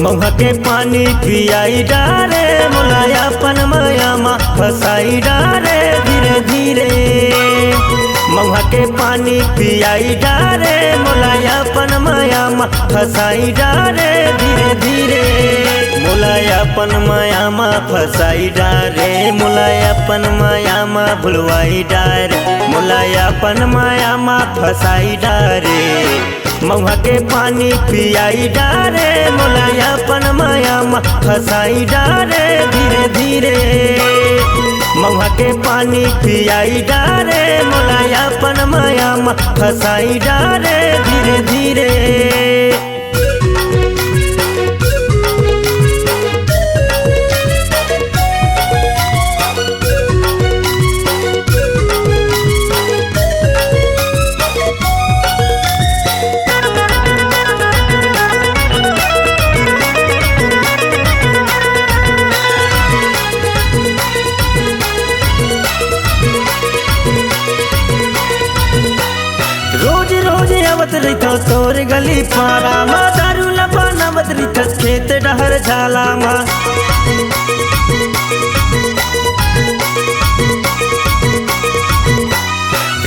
महुआ के पानी पियाई डारे मोलायापन मायामा फसाई डारे धीरे धीरे। महुआ के पानी पियाई डारे मोलायापन मायामा फसाई डारे धीरे धीरे। मोलायापन मायामा फसाई डारे मोलायापन मायामा भुलवाई डारे मोलायापन मायामा फसाई डारे। महुआ के पानी पियाई डारे मोलायापन मायामा फसाई डारे धीरे धीरे। महुआ के पानी पियाई डारे मोलायापन मायामा फसाई डारे धीरे धीरे। आवत रही तोर गली पारा मा दारू लपान आवत रही खेत डहर झाला मा।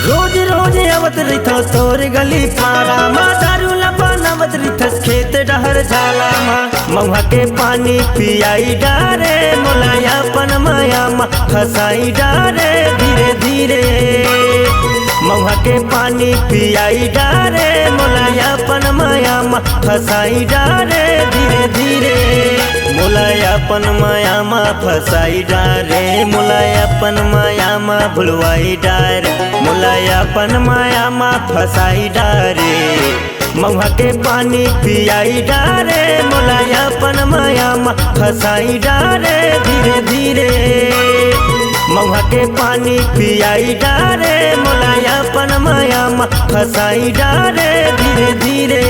रोज रोज आवत रही तोर गली पारा मा दारू लपान आवत रही खेत डहर झाला मा। महुआ के पानी पियाई डारे मोलायापन मायामा फसाई डारे धीरे धीरे। महुआ के पानी पियाई डारे मोलायापन मायामा फसाई डारे धीरे धीरे। मोलायापन मायामा फसाई डारे मोलायापन मायामा भुलवाई डारे मोलायापन मायामा फसाई डारे। महुआ के पानी पियाई डारे मोलायापन मायामा फसाई डारे धीरे धीरे। महुआ के पानी पियाई डारे मोलायापन मायामा फसाई डारे धीरे धीरे।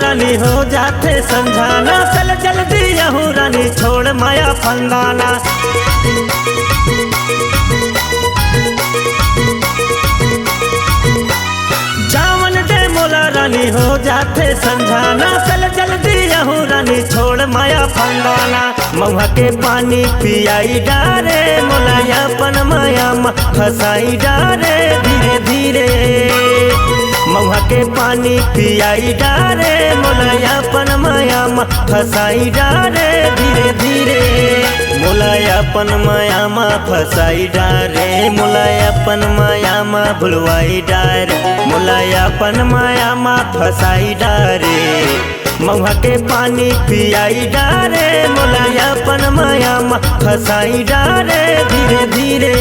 रानी हो जाते समझाना चल जल्दी यहूँ रानी छोड़ माया फंदाना। जावन दे मोला रानी हो जाते समझाना चल जल्दी यहूँ रानी छोड़ माया फंदाना। महुआ के पानी पियाई डारे मोलायापन मायामा फसाई डारे धीरे धीरे। महुआ के पानी पियाई डारे मोलायापन मायामा फसाई डारे धीरे धीरे। मोलायापन मायामा फसाई डारे मोलायापन मायामा भुलवाई डारे मोलायापन मायामा फसाई डारे। महुआ के पानी पियाई डारे मोलायापन मायामा फसाई डारे धीरे धीरे।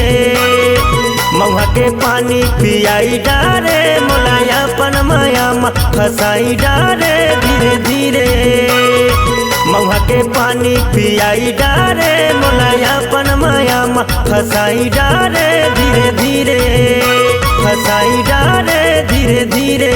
महुआ के पानी पियाई डारे मोलायापन मायामा फसाई डारे धीरे धीरे। महुआ के पानी पियाई डारे मोलायापन मायामा फसाई डारे धीरे धीरे फसाई डारे धीरे धीरे।